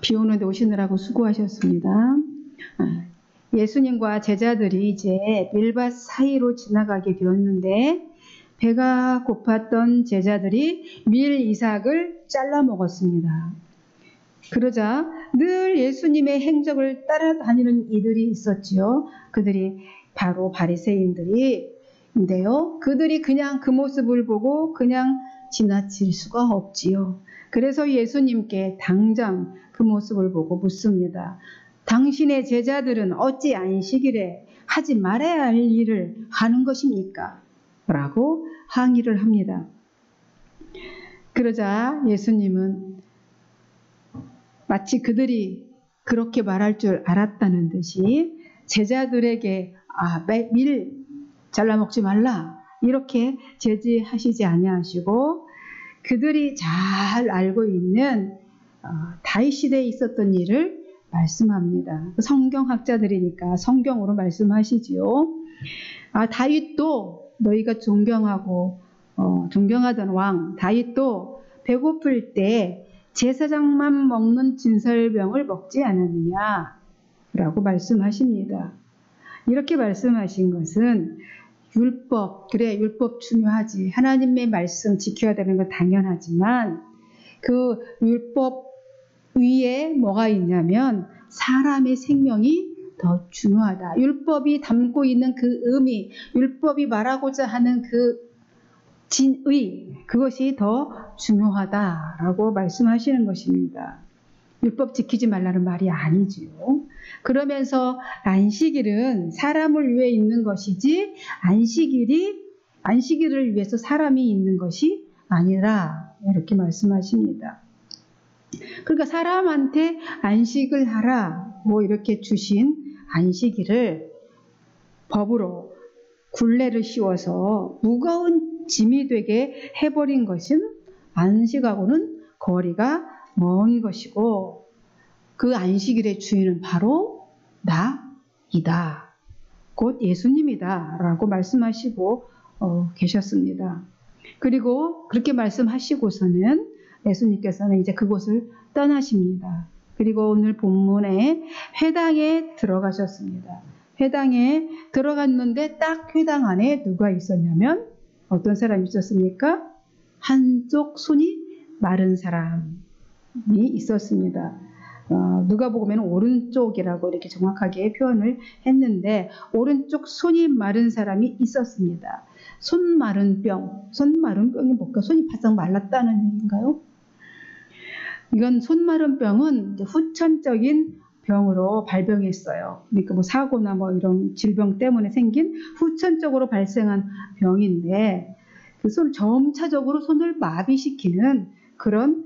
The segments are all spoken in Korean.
비 오는데 오시느라고 수고하셨습니다. 예수님과 제자들이 이제 밀밭 사이로 지나가게 되었는데 배가 고팠던 제자들이 밀 이삭을 잘라 먹었습니다. 그러자 늘 예수님의 행적을 따라다니는 이들이 있었지요. 그들이 바로 바리새인들인데요. 그들이 그냥 그 모습을 보고 그냥 지나칠 수가 없지요. 그래서 예수님께 당장 그 모습을 보고 묻습니다. 당신의 제자들은 어찌 안식일에 하지 말아야 할 일을 하는 것입니까? 라고 항의를 합니다. 그러자 예수님은 마치 그들이 그렇게 말할 줄 알았다는 듯이 제자들에게 밀 잘라먹지 말라 이렇게 제지하시지 아니하시고 그들이 잘 알고 있는 다윗 시대에 있었던 일을 말씀합니다. 성경학자들이니까 성경으로 말씀하시지요. 다윗도 너희가 존경하고 존경하던 왕 다윗도 배고플 때 제사장만 먹는 진설병을 먹지 않았느냐 라고 말씀하십니다. 이렇게 말씀하신 것은 율법, 그래 율법 중요하지. 하나님의 말씀 지켜야 되는 건 당연하지만 그 율법 위에 뭐가 있냐면 사람의 생명이 더 중요하다. 율법이 담고 있는 그 의미, 율법이 말하고자 하는 그 진의, 그것이 더 중요하다라고 말씀하시는 것입니다. 율법 지키지 말라는 말이 아니지요. 그러면서 안식일은 사람을 위해 있는 것이지 안식일을 위해서 사람이 있는 것이 아니라 이렇게 말씀하십니다. 그러니까 사람한테 안식을 하라고 이렇게 주신 안식일을 법으로 굴레를 씌워서 무거운 짐이 되게 해버린 것은 안식하고는 거리가 먼 것이고 그 안식일의 주인은 바로 나이다. 곧 예수님이다 라고 말씀하시고 계셨습니다. 그리고 그렇게 말씀하시고서는 예수님께서는 이제 그곳을 떠나십니다. 그리고 오늘 본문에 회당에 들어가셨습니다. 회당에 들어갔는데 딱 회당 안에 누가 있었냐면 어떤 사람이 있었습니까? 한쪽 손이 마른 사람이 있었습니다. 누가복음에는 오른쪽이라고 이렇게 정확하게 표현을 했는데 오른쪽 손이 마른 사람이 있었습니다. 손 마른 병이 뭘까? 손이 바싹 말랐다는 얘기인가요? 이건 손 마른 병은 후천적인 병으로 발병했어요. 그러니까 뭐 사고나 뭐 이런 질병 때문에 생긴 후천적으로 발생한 병인데 그 점차적으로 손을 마비시키는 그런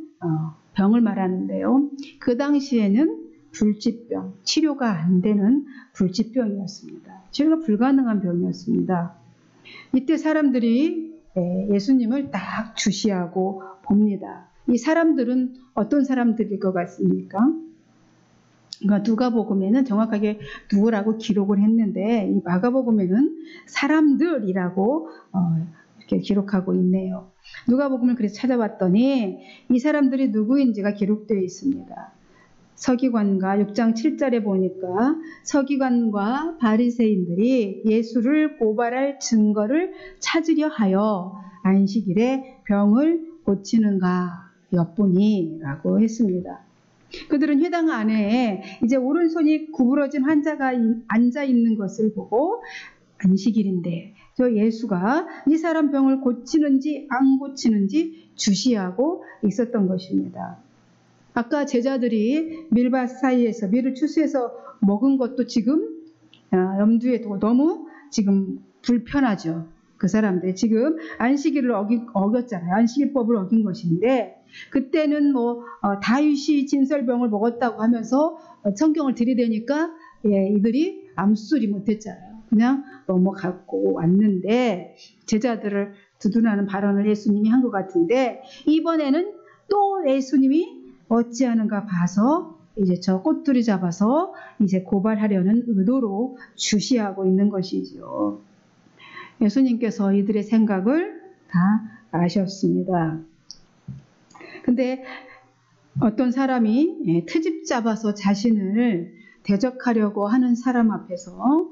병을 말하는데요. 그 당시에는 불치병, 치료가 안 되는 불치병이었습니다. 치료가 불가능한 병이었습니다. 이때 사람들이 예수님을 딱 주시하고 봅니다. 이 사람들은 어떤 사람들일 것 같습니까? 그러니까 누가복음에는 정확하게 누구라고 기록을 했는데 이 마가복음에는 사람들이라고 이렇게 기록하고 있네요. 누가복음을 그래서 찾아봤더니 이 사람들이 누구인지가 기록되어 있습니다. 서기관과 6장 7절에 보니까 서기관과 바리새인들이 예수를 고발할 증거를 찾으려 하여 안식일에 병을 고치는가 엿보니라고 했습니다. 그들은 회당 안에 이제 오른손이 구부러진 환자가 앉아 있는 것을 보고 안식일인데 저 예수가 이 사람 병을 고치는지 안 고치는지 주시하고 있었던 것입니다. 아까 제자들이 밀밭 사이에서 밀을 추수해서 먹은 것도 지금 염두에 두고 너무 지금 불편하죠. 그 사람들 지금 안식일을 어겼잖아요. 안식일법을 어긴 것인데 그때는 뭐 다윗이 진설병을 먹었다고 하면서 성경을 들이대니까 이들이 암수리 못했잖아요. 그냥 넘어갔고 왔는데 제자들을 두둔하는 발언을 예수님이 한 것 같은데 이번에는 또 예수님이 어찌하는가 봐서 이제 저 꼬투리 잡아서 이제 고발하려는 의도로 주시하고 있는 것이죠. 예수님께서 이들의 생각을 다 아셨습니다. 근데 어떤 사람이 트집 잡아서 자신을 대적하려고 하는 사람 앞에서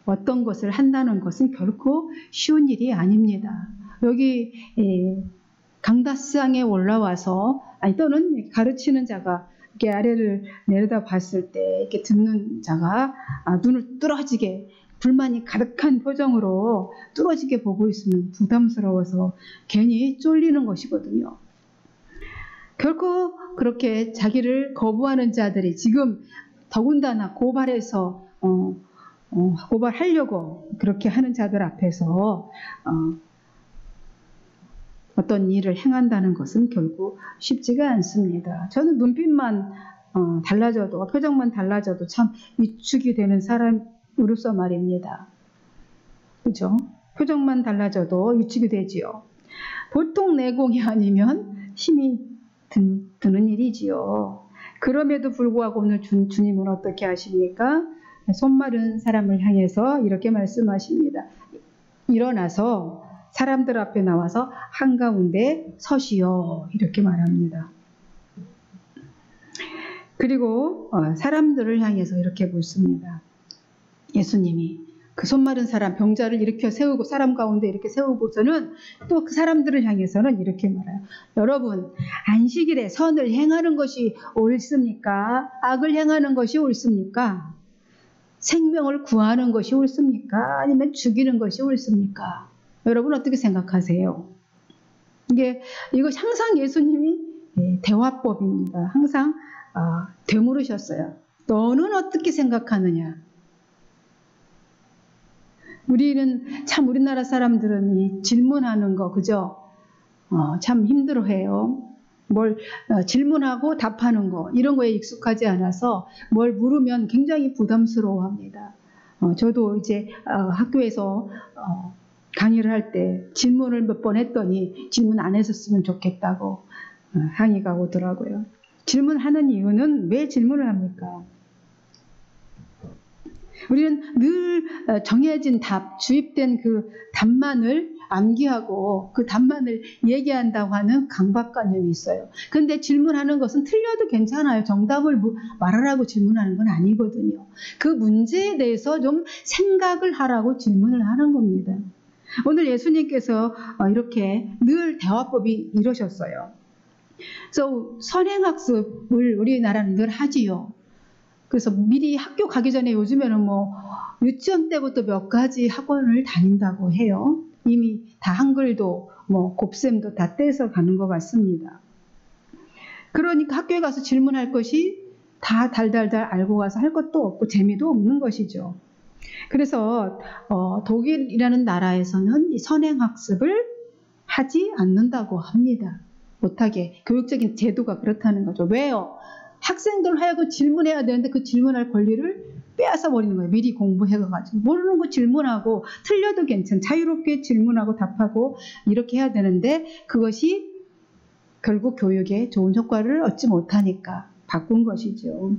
어떤 것을 한다는 것은 결코 쉬운 일이 아닙니다. 여기 강다스항에 올라와서 또는 가르치는 자가 이렇게 아래를 내려다 봤을 때 이렇게 듣는 자가 눈을 뚫어지게 불만이 가득한 표정으로 뚫어지게 보고 있으면 부담스러워서 괜히 쫄리는 것이거든요. 결코 그렇게 자기를 거부하는 자들이 지금 더군다나 고발해서 고발하려고 그렇게 하는 자들 앞에서 어떤 일을 행한다는 것은 결국 쉽지가 않습니다. 저는 눈빛만 달라져도 표정만 달라져도 참 위축이 되는 사람으로서 말입니다. 그렇죠? 표정만 달라져도 위축이 되지요. 보통 내공이 아니면 힘이 드는 일이지요. 그럼에도 불구하고 오늘 주님은 어떻게 하십니까? 손마른 사람을 향해서 이렇게 말씀하십니다. 일어나서 사람들 앞에 나와서 한가운데 서시오. 이렇게 말합니다. 그리고 사람들을 향해서 이렇게 묻습니다. 예수님이 그 손마른 사람 병자를 일으켜 세우고 사람 가운데 이렇게 세우고서는 또 그 사람들을 향해서는 이렇게 말해요. 여러분, 안식일에 선을 행하는 것이 옳습니까? 악을 행하는 것이 옳습니까? 생명을 구하는 것이 옳습니까? 아니면 죽이는 것이 옳습니까? 여러분 어떻게 생각하세요? 이거 항상 예수님이 대화법입니다. 항상 되물으셨어요. 너는 어떻게 생각하느냐? 우리나라 사람들은 이 질문하는 거, 그죠? 참 힘들어해요. 뭘 질문하고 답하는 거, 이런 거에 익숙하지 않아서 뭘 물으면 굉장히 부담스러워합니다. 저도 이제 학교에서 강의를 할 때 질문을 몇 번 했더니 질문 안 했었으면 좋겠다고 항의가 오더라고요. 질문하는 이유는 왜 질문을 합니까? 우리는 늘 정해진 답, 주입된 그 답만을 암기하고 그 답만을 얘기한다고 하는 강박관념이 있어요. 그런데 질문하는 것은 틀려도 괜찮아요. 정답을 말하라고 질문하는 건 아니거든요. 그 문제에 대해서 좀 생각을 하라고 질문을 하는 겁니다. 오늘 예수님께서 이렇게 늘 대화법이 이러셨어요. 그래서 선행학습을 우리나라는 늘 하지요. 그래서 미리 학교 가기 전에 요즘에는 유치원 때부터 몇 가지 학원을 다닌다고 해요. 이미 다 한글도 곱셈도 다 떼서 가는 것 같습니다. 그러니까 학교에 가서 질문할 것이 다 달달달 알고 가서 할 것도 없고 재미도 없는 것이죠. 그래서 독일이라는 나라에서는 이 선행학습을 하지 않는다고 합니다. 못하게 교육적인 제도가 그렇다는 거죠. 왜요? 학생들 하여금 질문해야 되는데 그 질문할 권리를 빼앗아 버리는 거예요. 미리 공부해가지고 모르는 거 질문하고 틀려도 괜찮아. 자유롭게 질문하고 답하고 이렇게 해야 되는데 그것이 결국 교육에 좋은 효과를 얻지 못하니까 바꾼 것이죠.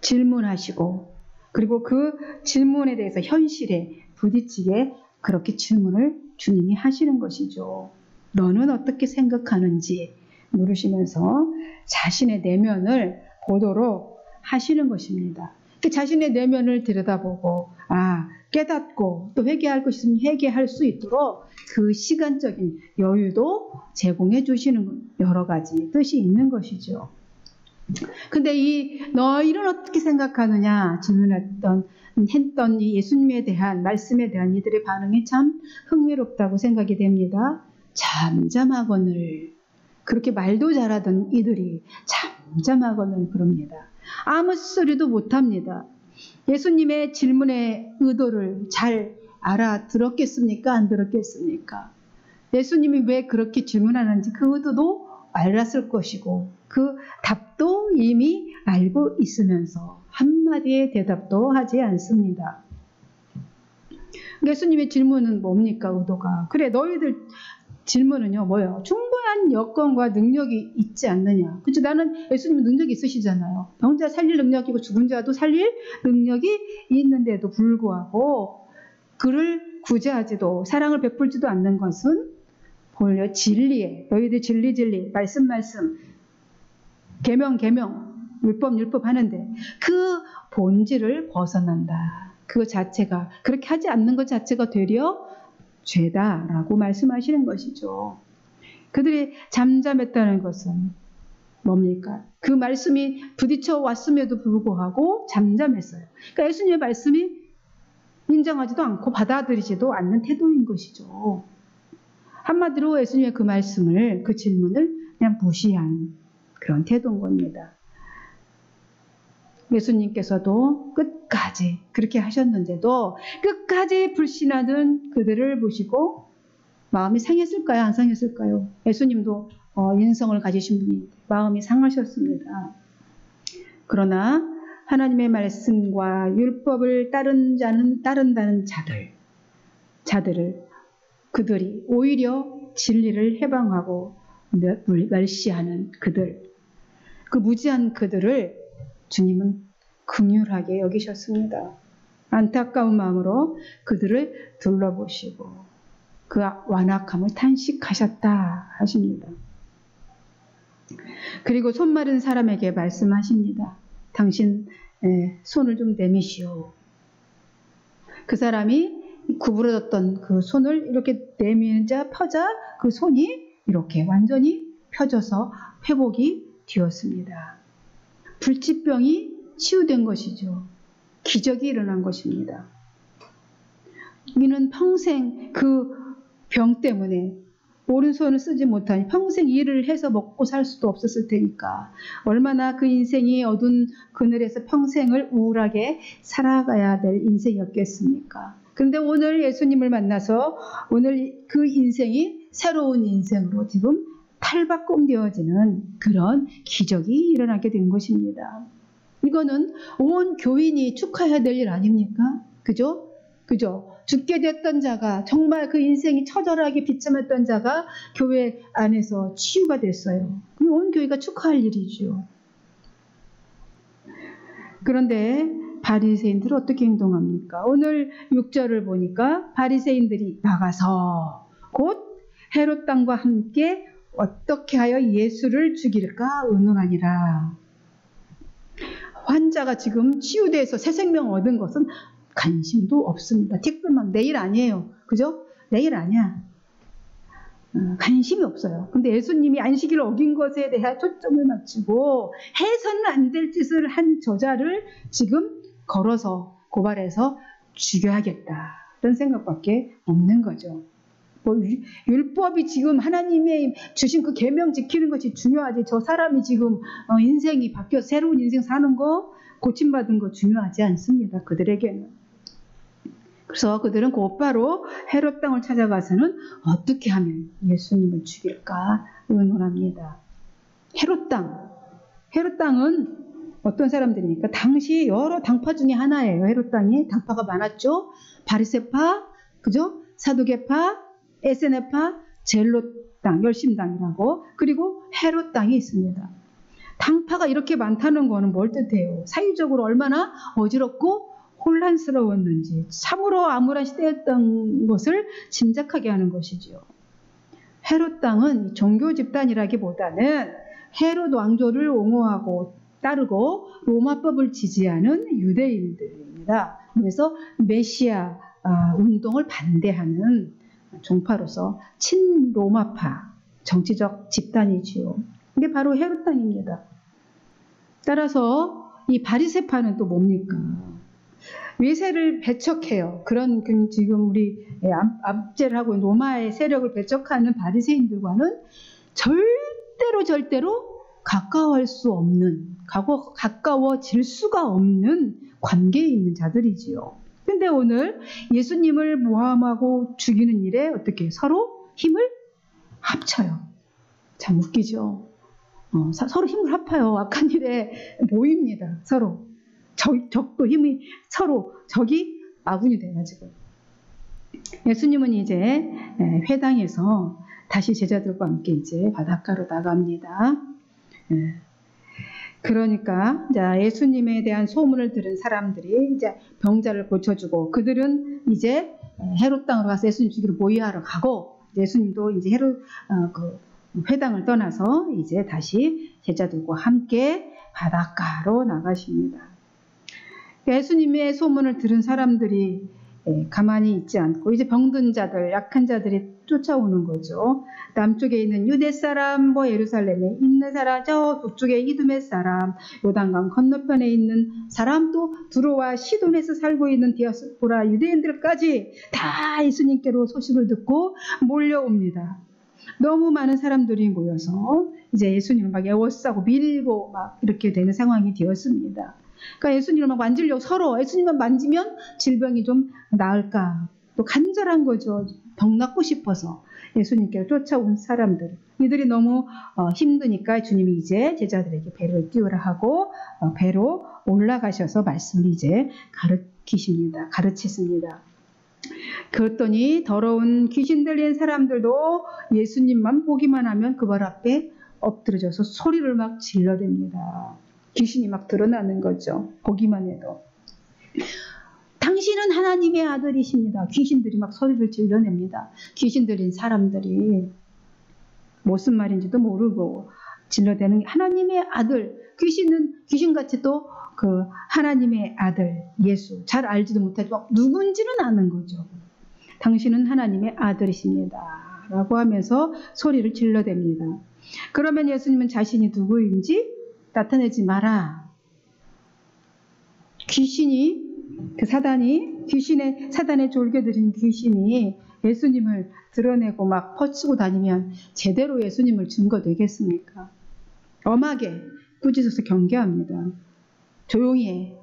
질문하시고 그리고 그 질문에 대해서 현실에 부딪히게 그렇게 질문을 주님이 하시는 것이죠. 너는 어떻게 생각하는지 물으시면서 자신의 내면을 보도록 하시는 것입니다. 그 자신의 내면을 들여다보고 깨닫고 또 회개할 것이 있으면 회개할 수 있도록 그 시간적인 여유도 제공해 주시는 여러 가지 뜻이 있는 것이죠. 근데 너희는 어떻게 생각하느냐 질문했던 이 예수님에 대한 말씀에 대한 이들의 반응이 참 흥미롭다고 생각이 됩니다. 잠잠하거늘 그렇게 말도 잘하던 이들이 잠잠하거늘 그럽니다. 아무 소리도 못합니다. 예수님의 질문의 의도를 잘 알아들었겠습니까? 안 들었겠습니까? 예수님이 왜 그렇게 질문하는지 그 의도도 알았을 것이고 그 답도 이미 알고 있으면서 한마디의 대답도 하지 않습니다. 예수님의 질문은 뭡니까? 의도가. 그래 너희들 질문은요 뭐예요? 충분한 여건과 능력이 있지 않느냐. 그렇죠? 나는 예수님은 능력이 있으시잖아요. 병자 살릴 능력이고 죽은 자도 살릴 능력이 있는데도 불구하고 그를 구제하지도 사랑을 베풀지도 않는 것은 본래 진리에 너희들 진리 말씀 계명 율법 하는데 그 본질을 벗어난다. 그 자체가 그렇게 하지 않는 것 자체가 되려 죄다라고 말씀하시는 것이죠. 그들이 잠잠했다는 것은 뭡니까? 그 말씀이 부딪혀 왔음에도 불구하고 잠잠했어요. 그러니까 예수님의 말씀이 인정하지도 않고 받아들이지도 않는 태도인 것이죠. 한마디로 예수님의 그 말씀을, 그 질문을 그냥 무시한 그런 태도인 겁니다. 예수님께서도 끝까지 그렇게 하셨는데도 끝까지 불신하던 그들을 보시고 마음이 상했을까요? 안 상했을까요? 예수님도 인성을 가지신 분이 마음이 상하셨습니다. 그러나 하나님의 말씀과 율법을 따른다는 자들을 그들이 오히려 진리를 해방하고 멸시하는 그들, 그 무지한 그들을 주님은 긍휼하게 여기셨습니다. 안타까운 마음으로 그들을 둘러보시고 그 완악함을 탄식하셨다 하십니다. 그리고 손 마른 사람에게 말씀하십니다. 당신 손을 좀 내미시오. 그 사람이 구부러졌던 그 손을 이렇게 내밀자 펴자 그 손이 이렇게 완전히 펴져서 회복이 되었습니다. 불치병이 치유된 것이죠. 기적이 일어난 것입니다. 이는 평생 그 병 때문에 오른손을 쓰지 못하니 평생 일을 해서 먹고 살 수도 없었을 테니까 얼마나 그 인생이 어두운 그늘에서 평생을 우울하게 살아가야 될 인생이었겠습니까? 그런데 오늘 예수님을 만나서 오늘 그 인생이 새로운 인생으로 지금 탈바꿈되어지는 그런 기적이 일어나게 된 것입니다. 이거는 온 교인이 축하해야 될 일 아닙니까? 그죠? 죽게 됐던 자가 정말 그 인생이 처절하게 비참했던 자가 교회 안에서 치유가 됐어요. 그럼 온 교회가 축하할 일이죠. 그런데 바리새인들은 어떻게 행동합니까? 오늘 6절을 보니까 바리새인들이 나가서 곧 헤롯 왕과 함께 어떻게 하여 예수를 죽일까 의논하니라. 환자가 지금 치유돼서 새 생명 얻은 것은 관심도 없습니다. 특별만 내일 아니에요. 그죠? 내일 아니야. 관심이 없어요. 근데 예수님이 안식일을 어긴 것에 대한 초점을 맞추고 해서는 안 될 짓을 한 저자를 지금 걸어서 고발해서 죽여야겠다. 이런 생각밖에 없는 거죠. 율법이 지금 하나님의 주신 그 계명 지키는 것이 중요하지. 저 사람이 지금 인생이 바뀌어서 새로운 인생 사는 거, 고침받은 거 중요하지 않습니다. 그들에게는. 그래서 그들은 곧바로 헤롯 땅을 찾아가서는 어떻게 하면 예수님을 죽일까 의논합니다. 헤롯 땅은 어떤 사람들입니까? 당시 여러 당파 중에 하나예요. 헤롯 땅이 당파가 많았죠. 바리새파, 그죠? 사두개파, 에세네파, 젤롯 땅, 열심당이라고. 그리고 헤롯 땅이 있습니다. 당파가 이렇게 많다는 거는 뭘 뜻해요? 사회적으로 얼마나 어지럽고 혼란스러웠는지 참으로 암울한 시대였던 것을 짐작하게 하는 것이죠. 헤롯 땅은 종교 집단이라기보다는 헤롯 왕조를 옹호하고 따르고 로마법을 지지하는 유대인들입니다. 그래서 메시아 운동을 반대하는 종파로서 친로마파 정치적 집단이지요. 이게 바로 헤롯 땅입니다. 따라서 이 바리새파는 또 뭡니까? 외세를 배척해요. 그런 지금 우리 압제를 하고 로마의 세력을 배척하는 바리새인들과는 절대로 가까워할 수 없는, 가까워질 수가 없는 관계에 있는 자들이지요. 근데 오늘 예수님을 모함하고 죽이는 일에 어떻게 서로 힘을 합쳐요. 참 웃기죠. 서로 힘을 합해요. 악한 일에 모입니다. 서로. 적도 힘이 서로 적이 아군이 돼가지고 예수님은 이제 회당에서 다시 제자들과 함께 이제 바닷가로 나갑니다. 그러니까 예수님에 대한 소문을 들은 사람들이 이제 병자를 고쳐주고 그들은 이제 헤롯 땅으로 가서 예수님 죽이러 모의하러 가고 예수님도 이제 헤롯 회당을 떠나서 이제 다시 제자들과 함께 바닷가로 나가십니다. 예수님의 소문을 들은 사람들이 가만히 있지 않고 이제 병든 자들, 약한 자들이 쫓아오는 거죠. 남쪽에 있는 유대 사람, 예루살렘에 있는 사람, 저 북쪽에 이두메 사람, 요단강 건너편에 있는 사람, 또 두로와 시돈에서 살고 있는 디아스포라 유대인들까지 다 예수님께로 소식을 듣고 몰려옵니다. 너무 많은 사람들이 모여서 이제 예수님을 막 에워싸고 밀고 막 이렇게 되는 상황이 되었습니다. 그러니까 예수님을 막 만지려고 서로 예수님만 만지면 질병이 좀 나을까, 또 간절한 거죠. 병 낫고 싶어서 예수님께로 쫓아온 사람들, 이들이 너무 힘드니까 주님이 이제 제자들에게 배를 띄우라 하고 배로 올라가셔서 말씀을 이제 가르치십니다. 그랬더니 더러운 귀신 들린 사람들도 예수님만 보기만 하면 그 발 앞에 엎드려져서 소리를 막 질러댑니다. 귀신이 막 드러나는 거죠. 보기만 해도. 당신은 하나님의 아들이십니다. 귀신들이 막 소리를 질러냅니다. 귀신 들린 사람들이 무슨 말인지도 모르고 질러대는 하나님의 아들. 귀신은 귀신같이 또 그 하나님의 아들 예수 잘 알지도 못하지만 누군지는 아는 거죠. 당신은 하나님의 아들이십니다. 라고 하면서 소리를 질러댑니다. 그러면 예수님은 자신이 누구인지 나타내지 마라. 귀신이, 사단의 졸개들인 귀신이 예수님을 드러내고 막 퍼치고 다니면 제대로 예수님을 증거되겠습니까? 엄하게 꾸짖어서 경계합니다. 조용히 해.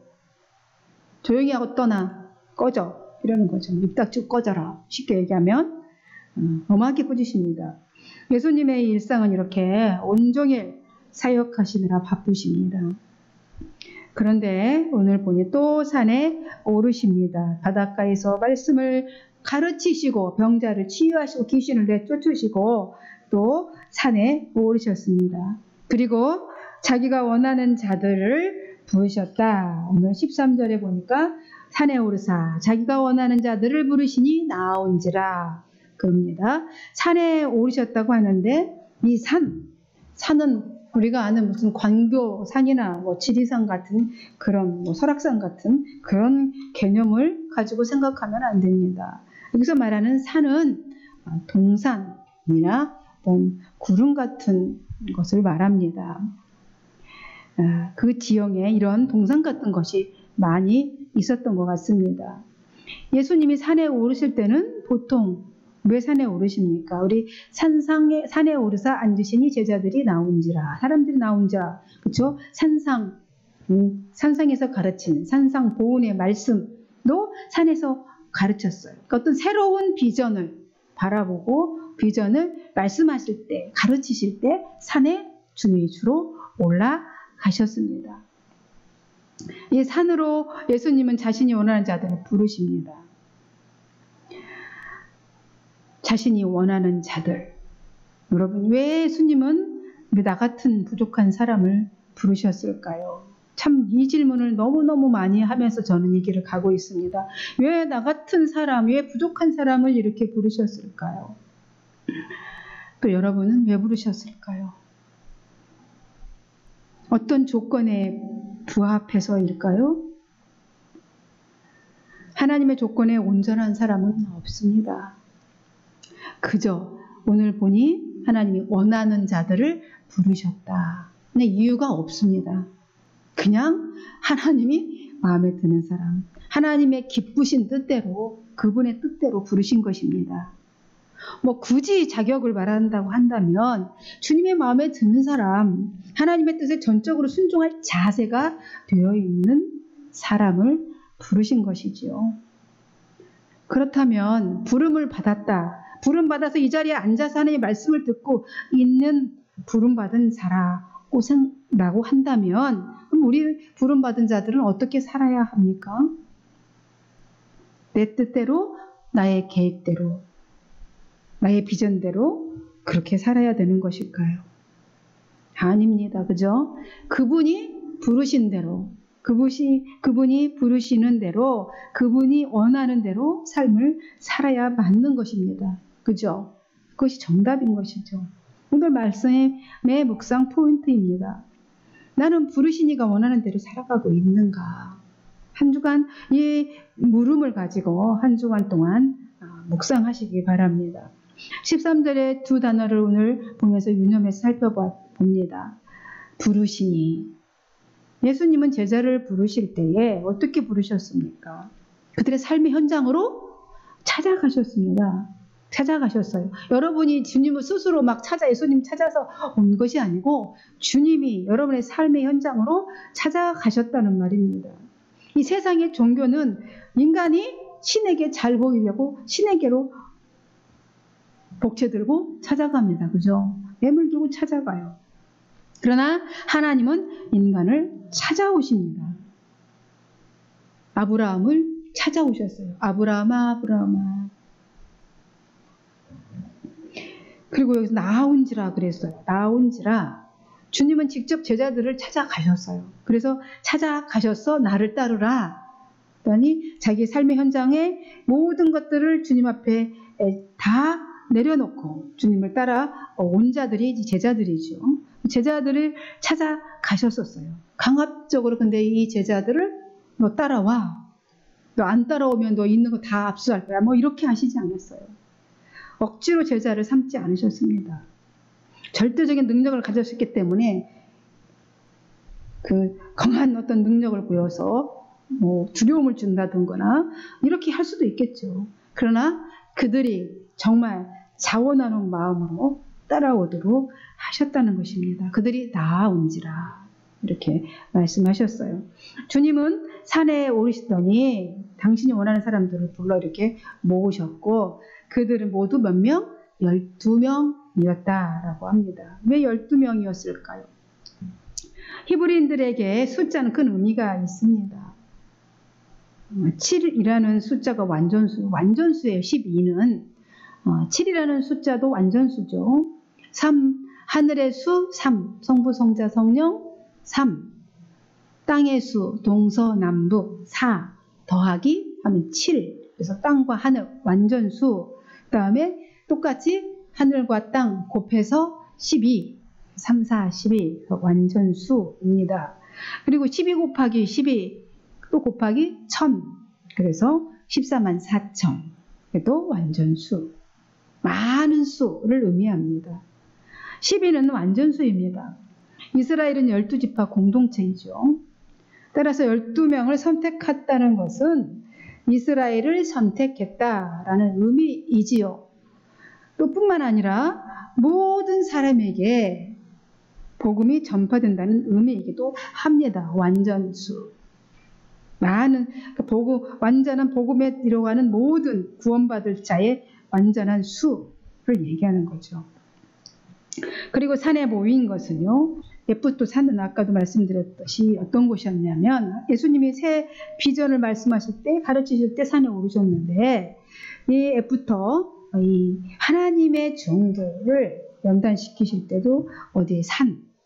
조용히 하고 떠나. 꺼져. 이러는 거죠. 입 닥치고 꺼져라. 쉽게 얘기하면 엄하게 꾸짖습니다. 예수님의 일상은 이렇게 온종일 사역하시느라 바쁘십니다. 그런데 오늘 보니 또 산에 오르십니다. 바닷가에서 말씀을 가르치시고 병자를 치유하시고 귀신을 내쫓으시고 또 산에 오르셨습니다. 그리고 자기가 원하는 자들을 부르셨다. 오늘 13절에 보니까 산에 오르사 자기가 원하는 자들을 부르시니 나온지라 그럽니다. 산에 오르셨다고 하는데 이 산은 우리가 아는 무슨 관교산이나 지리산 같은 그런 설악산 같은 그런 개념을 가지고 생각하면 안 됩니다. 여기서 말하는 산은 동산이나 구름 같은 것을 말합니다. 그 지형에 이런 동산 같은 것이 많이 있었던 것 같습니다. 예수님이 산에 오르실 때는 보통 왜 산에 오르십니까? 우리 산에 오르사 앉으시니 제자들이 나온지라. 사람들이 나온지라. 그렇죠? 산상에서 가르치는 산상 보훈의 말씀도 산에서 가르쳤어요. 그러니까 어떤 새로운 비전을 바라보고 비전을 말씀하실 때, 가르치실 때 산에 주님이 주로 올라가셨습니다. 이 산으로 예수님은 자신이 원하는 자들을 부르십니다. 자신이 원하는 자들. 여러분, 왜 예수님은 나 같은 부족한 사람을 부르셨을까요? 참 이 질문을 너무너무 많이 하면서 저는 이 길을 가고 있습니다. 왜 나 같은 사람, 왜 부족한 사람을 이렇게 부르셨을까요? 또 여러분은 왜 부르셨을까요? 어떤 조건에 부합해서일까요? 하나님의 조건에 온전한 사람은 없습니다. 그저 오늘 보니 하나님이 원하는 자들을 부르셨다. 근데 이유가 없습니다. 그냥 하나님이 마음에 드는 사람, 하나님의 기쁘신 뜻대로, 그분의 뜻대로 부르신 것입니다. 굳이 자격을 말한다고 한다면 주님의 마음에 드는 사람, 하나님의 뜻에 전적으로 순종할 자세가 되어 있는 사람을 부르신 것이지요. 그렇다면 부름을 받았다. 부름 받아서 이 자리에 앉아서 하나님의 말씀을 듣고 있는 부름받은 자라고 한다면 그럼 우리 부름받은 자들은 어떻게 살아야 합니까? 내 뜻대로, 나의 계획대로, 나의 비전대로 그렇게 살아야 되는 것일까요? 아닙니다. 그죠? 그분이 부르신 대로, 그분이 부르시는 대로, 그분이 원하는 대로 삶을 살아야 맞는 것입니다. 그죠? 그것이 정답인 것이죠. 오늘 말씀의 묵상 포인트입니다. 나는 부르시니가 원하는 대로 살아가고 있는가? 한 주간 이 물음을 가지고 한 주간 동안 묵상하시기 바랍니다. 13절의 두 단어를 오늘 보면서 유념해서 살펴봅니다. 부르시니. 예수님은 제자를 부르실 때에 어떻게 부르셨습니까? 그들의 삶의 현장으로 찾아가셨습니다. 찾아가셨어요. 여러분이 주님을 스스로 막 예수님 찾아서 온 것이 아니고 주님이 여러분의 삶의 현장으로 찾아가셨다는 말입니다. 이 세상의 종교는 인간이 신에게 잘 보이려고 신에게로 복채 들고 찾아갑니다. 그죠? 예물 들고 찾아가요. 그러나 하나님은 인간을 찾아오십니다. 아브라함을 찾아오셨어요. 아브라함아, 아브라함아. 그리고 여기서 나온지라 그랬어요. 나온지라. 주님은 직접 제자들을 찾아가셨어요. 그래서 찾아가셔서 나를 따르라. 그러니 자기 삶의 현장에 모든 것들을 주님 앞에 다 내려놓고 주님을 따라 온 자들이 제자들이죠. 제자들을 찾아가셨었어요. 강압적으로. 근데 이 제자들을 너 따라와. 너 안 따라오면 너 있는 거 다 압수할 거야. 뭐 이렇게 하시지 않았어요. 억지로 제자를 삼지 않으셨습니다. 절대적인 능력을 가졌기 때문에 그 강한 어떤 능력을 보여서 뭐 두려움을 준다든가 이렇게 할 수도 있겠죠. 그러나 그들이 정말 자원하는 마음으로 따라오도록 하셨다는 것입니다. 그들이 나아온지라 이렇게 말씀하셨어요. 주님은 산에 오르시더니 당신이 원하는 사람들을 불러 이렇게 모으셨고 그들은 모두 몇 명? 12명이었다라고 합니다. 왜 12명이었을까요? 히브리인들에게 숫자는 큰 의미가 있습니다. 7이라는 숫자가 완전수예요. 12는 7이라는 숫자도 완전수죠. 3, 하늘의 수 3, 성부, 성자, 성령 3, 땅의 수, 동서남북 4, 더하기 하면 7. 그래서 땅과 하늘 완전수. 그 다음에 똑같이 하늘과 땅 곱해서 12. 3, 4, 12 완전수입니다. 그리고 12 곱하기 12 또 곱하기 1000. 그래서 14만 4천. 또 완전수. 많은 수를 의미합니다. 12는 완전수입니다. 이스라엘은 12지파 공동체이죠. 따라서 12명을 선택했다는 것은 이스라엘을 선택했다라는 의미이지요. 또 뿐만 아니라 모든 사람에게 복음이 전파된다는 의미이기도 합니다. 완전수. 많은 완전한 복음에 들어가는 모든 구원받을 자의 완전한 수를 얘기하는 거죠. 그리고 산에 모인 것은요. 에푸도 산은 아까도 말씀드렸듯이 어떤 곳이었냐면 예수님이 새 비전을 말씀하실 때 가르치실 때 산에 오르셨는데 이 에푸터 이 하나님의 종들을 연단시키실 때도 어디에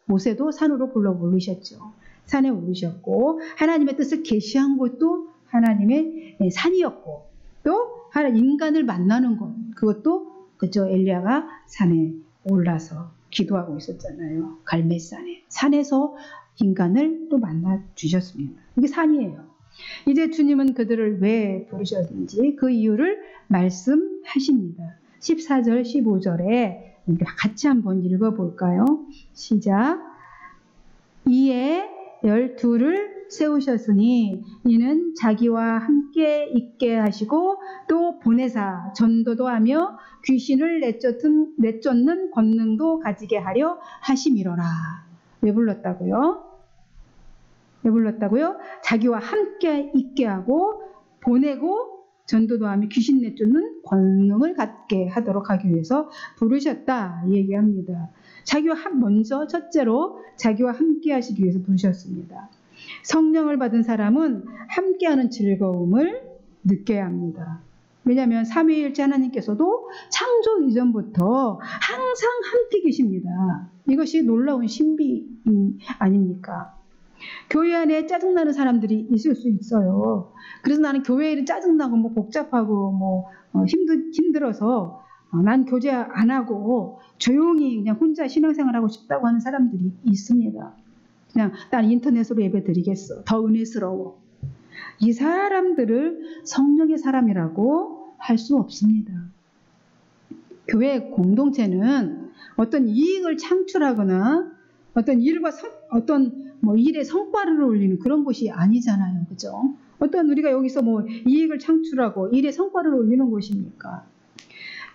모세도 산으로 불러 부르셨죠. 산에 오르셨고 하나님의 뜻을 계시한 곳도 하나님의 산이었고 또 인간을 만나는 것 그것도 그죠. 엘리야가 산에 올라서 기도하고 있었잖아요. 갈멜산에. 산에서 인간을 또 만나 주셨습니다. 이게 산이에요. 이제 주님은 그들을 왜 부르셨는지 그 이유를 말씀하십니다. 14절, 15절에 같이 한번 읽어볼까요? 시작. 이에 12를 세우셨으니 이는 자기와 함께 있게 하시고 또 보내사 전도도 하며 귀신을 내쫓는 권능도 가지게 하려 하심이로라. 왜 불렀다고요? 왜 불렀다고요? 자기와 함께 있게 하고 보내고 전도도 하며 귀신 내쫓는 권능을 갖게 하도록 하기 위해서 부르셨다 이 얘기합니다. 먼저 첫째로 자기와 함께 하시기 위해서 부르셨습니다. 성령을 받은 사람은 함께하는 즐거움을 느껴야 합니다. 왜냐하면 삼위일체 하나님께서도 창조 이전부터 항상 함께 계십니다. 이것이 놀라운 신비 아닙니까? 교회 안에 짜증나는 사람들이 있을 수 있어요. 그래서 나는 교회 일이 짜증나고 복잡하고 힘들어서 난 교제 안 하고 조용히 그냥 혼자 신앙생활하고 싶다고 하는 사람들이 있습니다. 그냥 난 인터넷으로 예배 드리겠어. 더 은혜스러워. 이 사람들을 성령의 사람이라고 할 수 없습니다. 교회 공동체는 어떤 이익을 창출하거나 어떤 일의 성과를 올리는 그런 곳이 아니잖아요. 그죠? 어떤 우리가 여기서 이익을 창출하고 일의 성과를 올리는 곳입니까?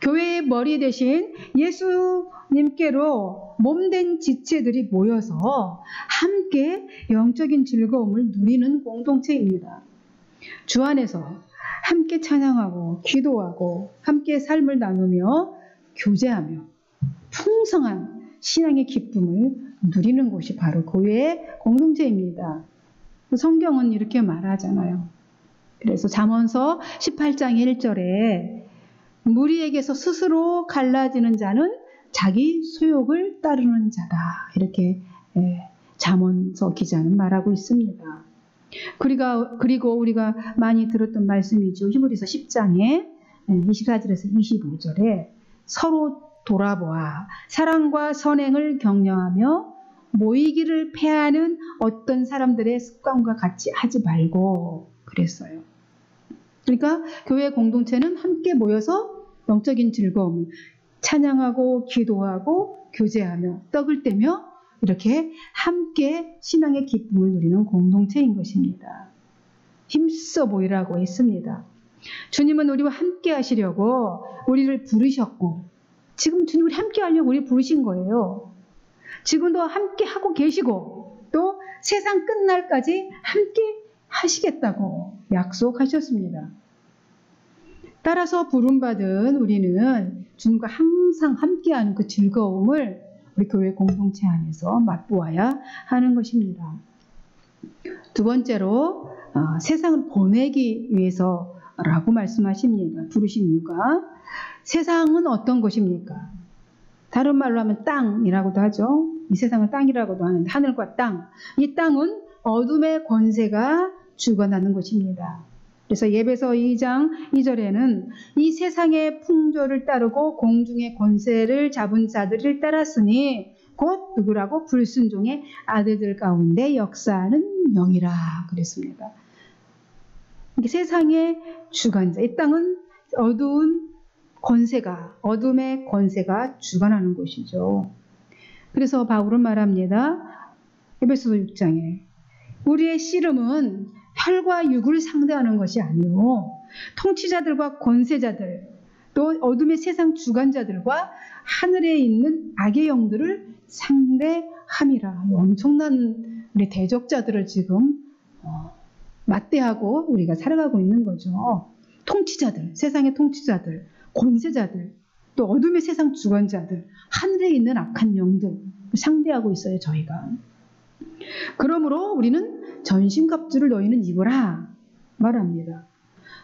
교회의 머리 대신 예수님께로 몸된 지체들이 모여서 함께 영적인 즐거움을 누리는 공동체입니다. 주 안에서 함께 찬양하고 기도하고 함께 삶을 나누며 교제하며 풍성한 신앙의 기쁨을 누리는 곳이 바로 교회의 공동체입니다. 성경은 이렇게 말하잖아요. 그래서 잠언서 18장 1절에 무리에게서 스스로 갈라지는 자는 자기 소욕을 따르는 자다. 이렇게 잠언서 기자는 말하고 있습니다. 그리고 우리가 많이 들었던 말씀이죠. 히브리서 10장에 24절에서 25절에 서로 돌아보아 사랑과 선행을 격려하며 모이기를 패하는 어떤 사람들의 습관과 같이 하지 말고 그랬어요. 그러니까 교회 공동체는 함께 모여서 영적인 즐거움을 찬양하고 기도하고 교제하며 떡을 떼며 이렇게 함께 신앙의 기쁨을 누리는 공동체인 것입니다. 힘써 모이라고 했습니다. 주님은 우리와 함께 하시려고 우리를 부르셨고 지금 주님을 함께 하려고 우리를 부르신 거예요. 지금도 함께 하고 계시고 또 세상 끝날까지 함께 하시겠다고 약속하셨습니다. 따라서 부름받은 우리는 주님과 항상 함께하는 그 즐거움을 우리 교회 공동체 안에서 맛보아야 하는 것입니다. 두 번째로 세상을 보내기 위해서라고 말씀하십니다. 부르신 이유가 세상은 어떤 것입니까? 다른 말로 하면 땅이라고도 하죠. 이 세상은 땅이라고도 하는데 하늘과 땅. 이 땅은 어둠의 권세가 주관하는 것입니다. 그래서 예배서 2장 2절에는 이 세상의 풍조를 따르고 공중의 권세를 잡은 자들을 따랐으니 곧 누구라고 불순종의 아들들 가운데 역사하는 영이라 그랬습니다. 세상의 주관자, 이 땅은 어둠의 권세가 주관하는 곳이죠. 그래서 바울은 말합니다. 에베소서 6장에 우리의 씨름은 혈과 육을 상대하는 것이 아니요 통치자들과 권세자들 또 어둠의 세상 주관자들과 하늘에 있는 악의 영들을 상대함이라. 엄청난 우리 대적자들을 지금 맞대하고 우리가 살아가고 있는 거죠. 통치자들, 세상의 통치자들, 권세자들, 또 어둠의 세상 주관자들, 하늘에 있는 악한 영들 상대하고 있어요, 저희가. 그러므로 우리는 전신갑주를 너희는 입으라 말합니다.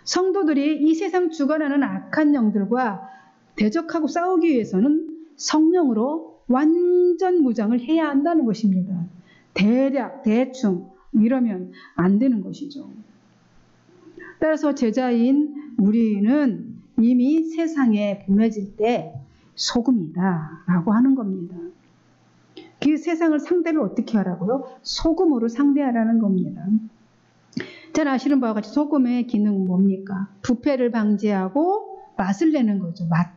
성도들이 이 세상 주관하는 악한 영들과 대적하고 싸우기 위해서는 성령으로 완전 무장을 해야 한다는 것입니다. 대충 이러면 안 되는 것이죠. 따라서 제자인 우리는 이미 세상에 보내질 때 소금이다 라고 하는 겁니다. 그 세상을 상대를 어떻게 하라고요? 소금으로 상대하라는 겁니다. 잘 아시는 바와 같이 소금의 기능은 뭡니까? 부패를 방지하고 맛을 내는 거죠. 맛.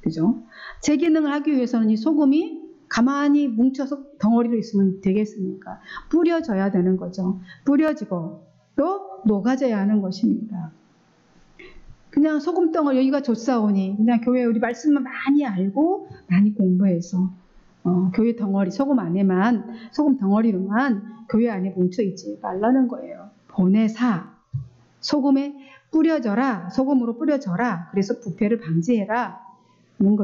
그죠? 제 기능을 하기 위해서는 이 소금이 가만히 뭉쳐서 덩어리로 있으면 되겠습니까? 뿌려져야 되는 거죠. 뿌려지고 또 녹아져야 하는 것입니다. 그냥 소금 덩어리 여기가 좋사오니 그냥 교회 우리 말씀만 많이 알고 많이 공부해서 교회 덩어리 소금 덩어리로만 교회 안에 뭉쳐있지 말라는 거예요. 보내사 소금에 뿌려져라. 소금으로 뿌려져라. 그래서 부패를 방지해라.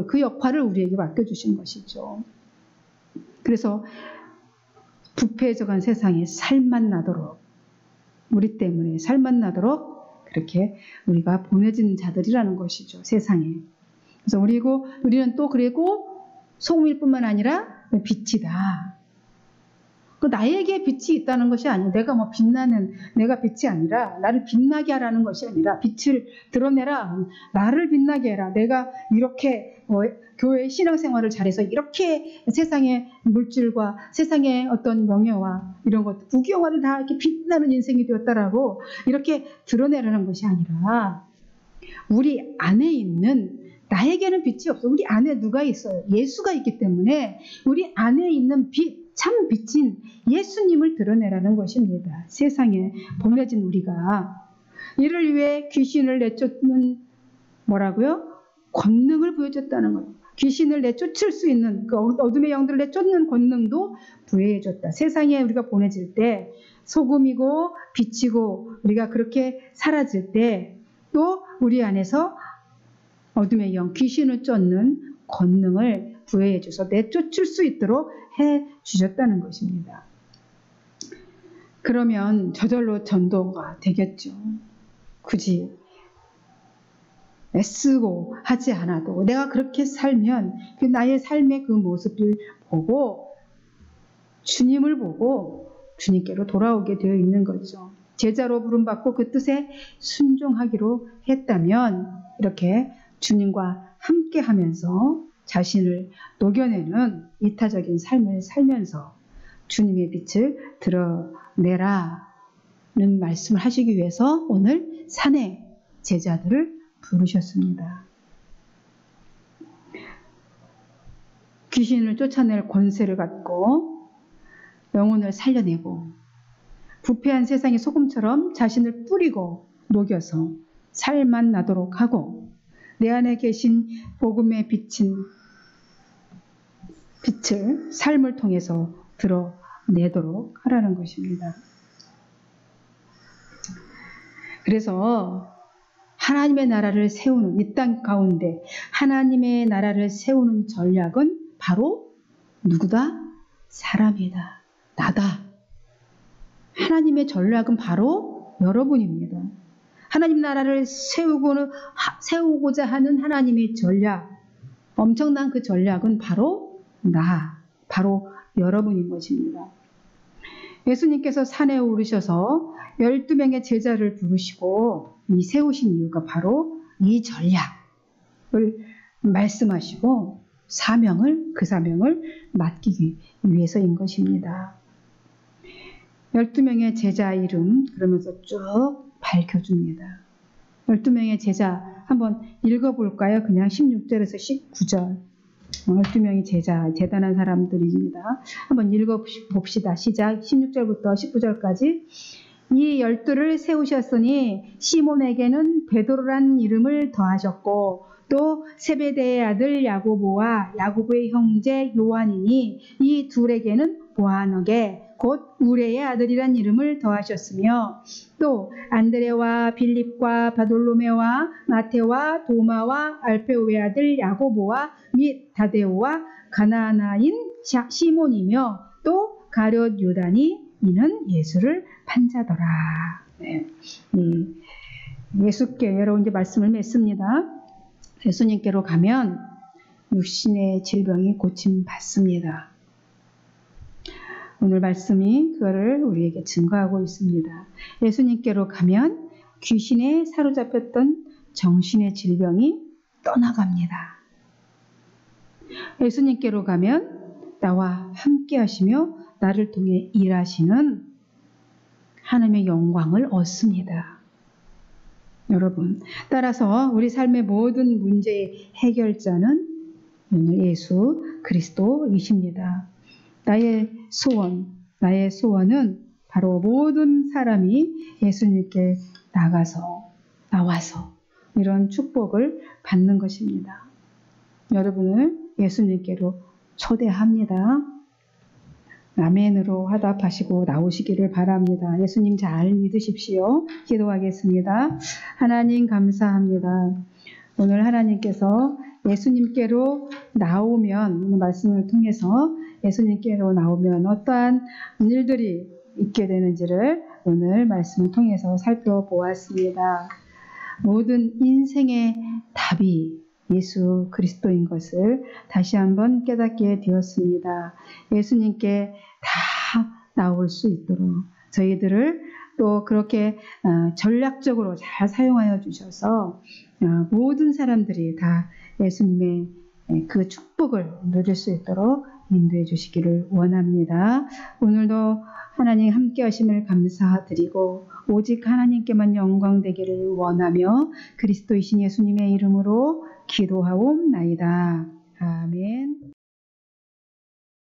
그 역할을 우리에게 맡겨주신 것이죠. 그래서 부패해져간 세상에 살만 나도록 우리 때문에 살만 나도록 그렇게 우리가 보내진 자들이라는 것이죠. 세상에. 그래서 우리는 또 그리고 소금일 뿐만 아니라 빛이다. 나에게 빛이 있다는 것이 아니라 내가 뭐 빛나는 내가 빛이 아니라 나를 빛나게 하라는 것이 아니라 빛을 드러내라. 나를 빛나게 해라. 내가 이렇게 교회 신앙생활을 잘해서 이렇게 세상의 물질과 세상의 어떤 명예와 이런 것 부귀영화를 다 이렇게 빛나는 인생이 되었다라고 이렇게 드러내라는 것이 아니라 우리 안에 있는 나에게는 빛이 없어. 우리 안에 누가 있어요? 예수가 있기 때문에 우리 안에 있는 빛, 참 빛인 예수님을 드러내라는 것입니다. 세상에 보내진 우리가 이를 위해 귀신을 내쫓는 뭐라고요? 권능을 부여줬다는 거예요. 귀신을 내쫓을 수 있는 그 어둠의 영들을 내쫓는 권능도 부여해줬다. 세상에 우리가 보내질 때 소금이고 빛이고 우리가 그렇게 사라질 때 또 우리 안에서 어둠의 영, 귀신을 쫓는 권능을 부여해 줘서 내쫓을 수 있도록 해 주셨다는 것입니다. 그러면 저절로 전도가 되겠죠. 굳이 애쓰고 하지 않아도 내가 그렇게 살면 그 나의 삶의 그 모습을 보고 주님을 보고 주님께로 돌아오게 되어 있는 거죠. 제자로 부름받고 그 뜻에 순종하기로 했다면 이렇게 주님과 함께 하면서 자신을 녹여내는 이타적인 삶을 살면서 주님의 빛을 드러내라는 말씀을 하시기 위해서 오늘 산에 제자들을 부르셨습니다. 귀신을 쫓아낼 권세를 갖고 영혼을 살려내고 부패한 세상의 소금처럼 자신을 뿌리고 녹여서 살만 나도록 하고 내 안에 계신 복음의 빛을 삶을 통해서 드러내도록 하라는 것입니다. 그래서 하나님의 나라를 세우는 이 땅 가운데 하나님의 나라를 세우는 전략은 바로 누구다? 사람이다. 나다. 하나님의 전략은 바로 여러분입니다. 하나님 나라를 세우고자 하는 하나님의 전략, 엄청난 그 전략은 바로 바로 여러분인 것입니다. 예수님께서 산에 오르셔서 12명의 제자를 부르시고 세우신 이유가 바로 이 전략을 말씀하시고 그 사명을 맡기기 위해서인 것입니다. 12명의 제자 이름 그러면서 쭉 밝혀줍니다. 12명의 제자 한번 읽어볼까요? 그냥 16절에서 19절 12명의 제자 대단한 사람들입니다. 한번 읽어봅시다. 시작 16절부터 19절까지 이 12를 세우셨으니 시몬에게는 베드로란 이름을 더하셨고 또 세베대의 아들 야고보와 야고보의 형제 요한이니 이 둘에게는 보아너게 곧 우레의 아들이란 이름을 더하셨으며 또 안드레와 빌립과 바돌로메와 마테와 도마와 알페오의 아들 야고보와 및 다데오와 가나나인 시몬이며 또 가룟 요단이 이는 예수를 판자더라. 네. 예수께 여러분 이제 말씀을 맺습니다. 예수님께로 가면 육신의 질병이 고침받습니다. 오늘 말씀이 그거를 우리에게 증거하고 있습니다. 예수님께로 가면 귀신에 사로잡혔던 정신의 질병이 떠나갑니다. 예수님께로 가면 나와 함께 하시며 나를 통해 일하시는 하나님의 영광을 얻습니다. 여러분, 따라서 우리 삶의 모든 문제의 해결자는 오늘 예수 그리스도이십니다. 나의 소원은 바로 모든 사람이 예수님께 나와서 이런 축복을 받는 것입니다. 여러분을 예수님께로 초대합니다. 아멘으로 화답하시고 나오시기를 바랍니다. 예수님 잘 믿으십시오. 기도하겠습니다. 하나님 감사합니다. 오늘 하나님께서 예수님께로 나오면 오늘 말씀을 통해서 예수님께로 나오면 어떠한 일들이 있게 되는지를 오늘 말씀을 통해서 살펴보았습니다. 모든 인생의 답이 예수 그리스도인 것을 다시 한번 깨닫게 되었습니다. 예수님께 다 나올 수 있도록 저희들을 또 그렇게 전략적으로 잘 사용하여 주셔서 모든 사람들이 다 예수님의 그 축복을 누릴 수 있도록 인도해 주시기를 원합니다. 오늘도 하나님 함께 하심을 감사드리고 오직 하나님께만 영광 되기를 원하며 그리스도이신 예수님의 이름으로 기도하옵나이다. 아멘.